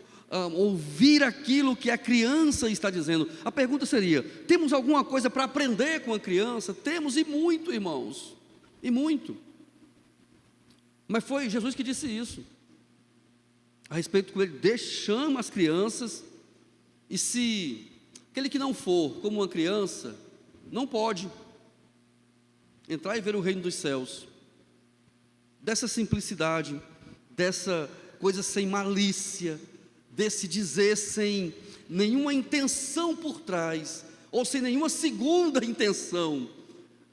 S1: ouvir aquilo que a criança está dizendo. A pergunta seria: temos alguma coisa para aprender com a criança? Temos, e muito, irmãos, e muito. Mas foi Jesus que disse isso a respeito com ele: chama as crianças, e se aquele que não for como uma criança, não pode entrar e ver o reino dos céus. dessa simplicidade, dessa coisa sem malícia, desse dizer sem nenhuma intenção por trás, ou sem nenhuma segunda intenção,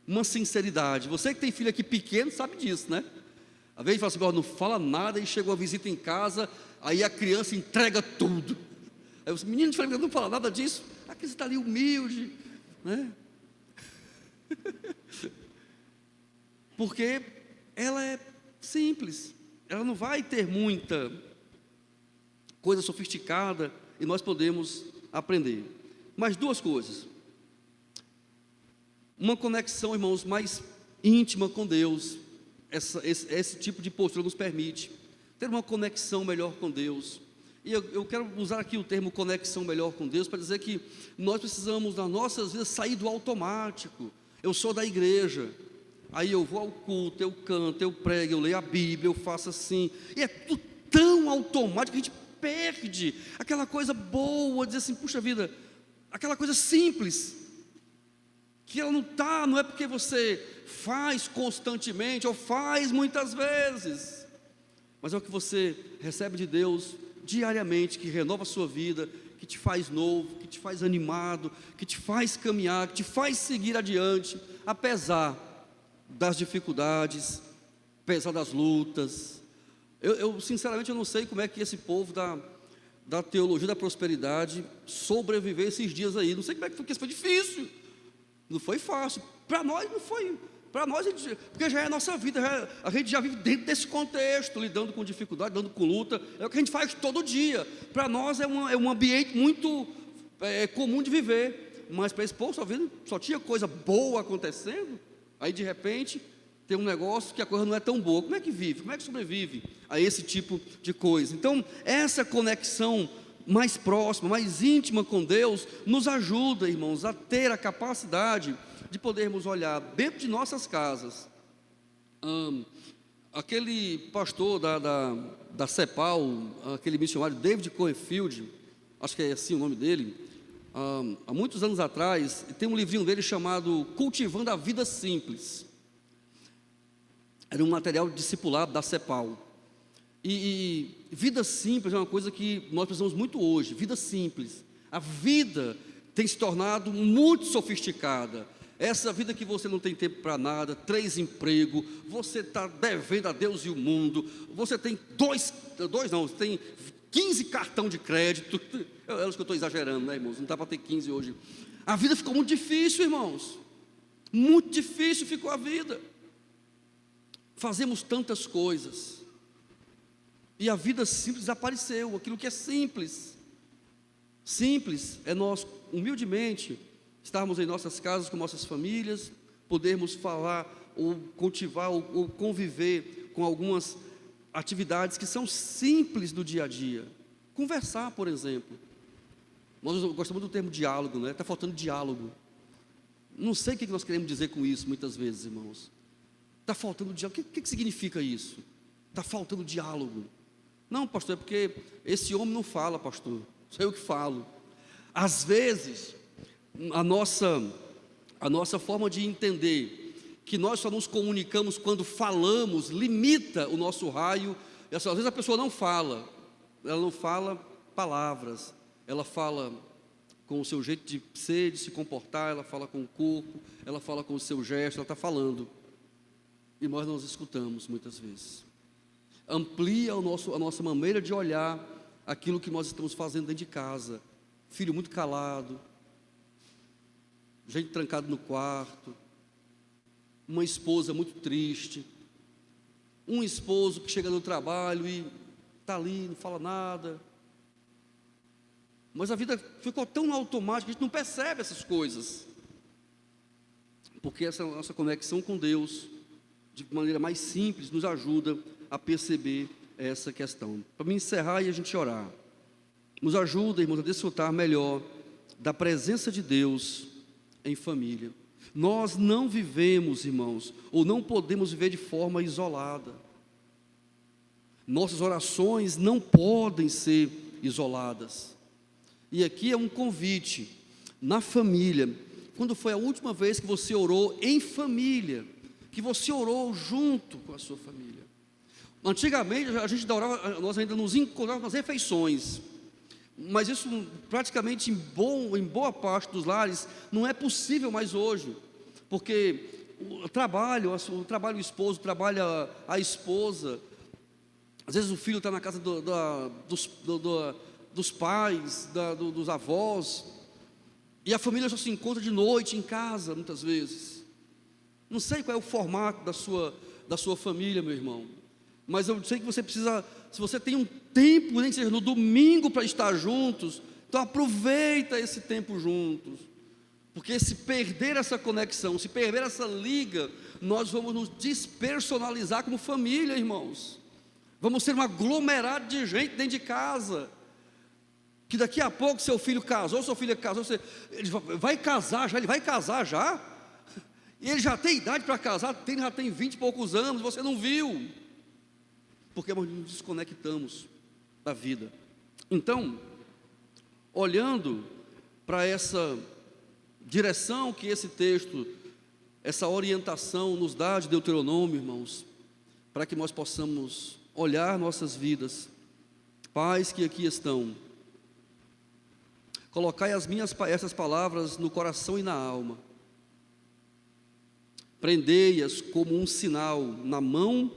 S1: uma sinceridade. Você que tem filho aqui pequeno sabe disso, né? Às vezes fala assim, não fala nada, e chegou a visita em casa, aí a criança entrega tudo. Aí os meninos não falam nada disso, a criança está ali humilde, né? Porque ela é simples, ela não vai ter muita coisa sofisticada, e nós podemos aprender. Mas duas coisas: uma conexão, irmãos, mais íntima com Deus. Esse tipo de postura nos permite ter uma conexão melhor com Deus. E eu quero usar aqui o termo conexão melhor com Deus para dizer que nós precisamos, nas nossas vidas, sair do automático. Eu sou da igreja, aí eu vou ao culto, eu canto, eu prego, eu leio a Bíblia, eu faço assim, e é tudo tão automático que a gente perde aquela coisa boa, dizer assim, puxa vida, aquela coisa simples, que ela não é porque você faz constantemente, ou faz muitas vezes, mas é o que você recebe de Deus diariamente, que renova a sua vida, que te faz novo, que te faz animado, que te faz caminhar, que te faz seguir adiante, apesar das dificuldades, apesar das lutas. Eu sinceramente, eu não sei como é que esse povo da teologia da prosperidade sobreviveu esses dias aí. Não sei como é que foi, porque isso foi difícil, não foi fácil. Para nós não foi. Para nós, porque já é a nossa vida, a gente já vive dentro desse contexto, lidando com dificuldade, lidando com luta, é o que a gente faz todo dia. Para nós é um ambiente muito comum de viver, mas para esse povo só tinha coisa boa acontecendo, aí de repente tem um negócio que a coisa não é tão boa. Como é que vive? Como é que sobrevive a esse tipo de coisa? Então, essa conexão mais próxima, mais íntima com Deus, nos ajuda, irmãos, a ter a capacidade de podermos olhar dentro de nossas casas. Aquele pastor da CEPAL, aquele missionário David Coenfield, acho que é assim o nome dele, há muitos anos atrás, tem um livrinho dele chamado Cultivando a Vida Simples. Era um material discipulado da CEPAL. E vida simples é uma coisa que nós precisamos muito hoje. Vida simples. A vida tem se tornado muito sofisticada. Essa vida que você não tem tempo para nada, 3 empregos, você está devendo a Deus e o mundo, você tem tem 15 cartão de crédito. Eu acho que eu estou exagerando, né, irmãos? Não dá para ter 15 hoje. A vida ficou muito difícil, irmãos. Muito difícil ficou a vida. Fazemos tantas coisas, e a vida simples desapareceu. Aquilo que é simples é nós, humildemente, estarmos em nossas casas com nossas famílias, podermos falar, ou cultivar, ou conviver com algumas atividades que são simples do dia a dia. Conversar, por exemplo. Nós gostamos do termo diálogo, né? Está faltando diálogo. Não sei o que nós queremos dizer com isso, muitas vezes, irmãos. Está faltando diálogo. O que significa isso? Está faltando diálogo. Não, pastor, é porque esse homem não fala, pastor. Sou eu que falo. Às vezes, a nossa forma de entender que nós só nos comunicamos quando falamos limita o nosso raio. E às vezes a pessoa não fala, ela não fala palavras, ela fala com o seu jeito de ser, de se comportar, ela fala com o corpo, ela fala com o seu gesto, ela está falando. E nós não escutamos muitas vezes. Amplia a nossa maneira de olhar aquilo que nós estamos fazendo dentro de casa. Filho muito calado, gente trancada no quarto, uma esposa muito triste, um esposo que chega no trabalho e está ali, não fala nada. Mas a vida ficou tão automática, a gente não percebe essas coisas, porque essa nossa conexão com Deus, de maneira mais simples, nos ajuda a perceber essa questão. Para me encerrar e a gente orar, nos ajuda, irmãos, a desfrutar melhor da presença de Deus em família. Nós não vivemos, irmãos, ou não podemos viver de forma isolada. Nossas orações não podem ser isoladas. E aqui é um convite, na família. Quando foi a última vez que você orou em família? Que você orou junto com a sua família? Antigamente a gente adorava, nós ainda nos encontrávamos nas refeições, mas isso praticamente em boa parte dos lares não é possível mais hoje, porque o trabalho o esposo, trabalha a esposa, às vezes o filho está na casa dos pais, dos avós, e a família só se encontra de noite em casa, muitas vezes. Não sei qual é o formato da sua família, meu irmão, mas eu sei que você precisa, se você tem um tempo, nem que seja no domingo, para estar juntos, então aproveita esse tempo juntos, porque se perder essa conexão, se perder essa liga, nós vamos nos despersonalizar como família, irmãos. Vamos ser um aglomerado de gente dentro de casa, que daqui a pouco seu filho casou, sua filha casou, ele vai casar já, ele vai casar já, e ele já tem idade para casar, já tem 20 e poucos anos, você não viu, porque nós nos desconectamos da vida. Então, olhando para essa direção que esse texto, essa orientação nos dá de Deuteronômio, irmãos, para que nós possamos olhar nossas vidas, pais que aqui estão, colocai essas palavras no coração e na alma, prendei-as como um sinal na mão,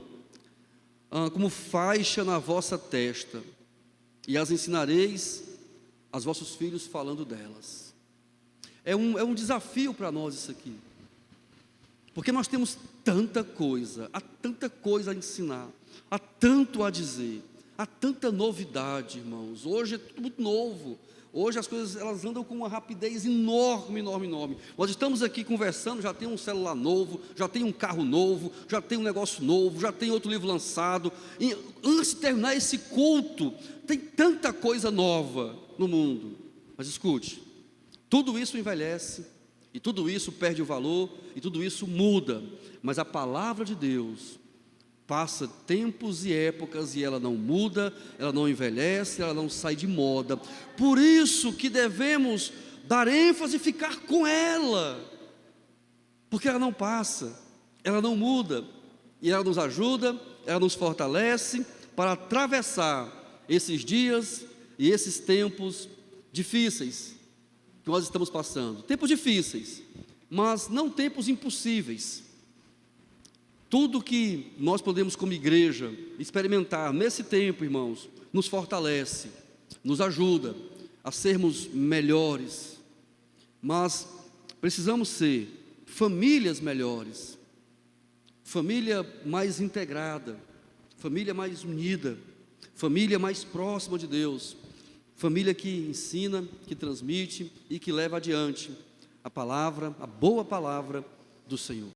S1: como faixa na vossa testa, e as ensinareis aos vossos filhos falando delas. É um desafio para nós isso aqui, porque nós temos tanta coisa, há tanta coisa a ensinar, há tanto a dizer, há tanta novidade, irmãos. Hoje é tudo muito novo. Hoje as coisas elas andam com uma rapidez enorme, enorme, enorme. Nós estamos aqui conversando, já tem um celular novo, já tem um carro novo, já tem um negócio novo, já tem outro livro lançado. E antes de terminar esse culto, tem tanta coisa nova no mundo. Mas escute, tudo isso envelhece, e tudo isso perde o valor, e tudo isso muda. Mas a palavra de Deus passa tempos e épocas e ela não muda, ela não envelhece, ela não sai de moda. Por isso que devemos dar ênfase e ficar com ela, porque ela não passa, ela não muda, e ela nos ajuda, ela nos fortalece para atravessar esses dias e esses tempos difíceis que nós estamos passando. Tempos difíceis, mas não tempos impossíveis. Tudo que nós podemos como igreja experimentar nesse tempo, irmãos, nos fortalece, nos ajuda a sermos melhores, mas precisamos ser famílias melhores, família mais integrada, família mais unida, família mais próxima de Deus, família que ensina, que transmite e que leva adiante a palavra, a boa palavra do Senhor.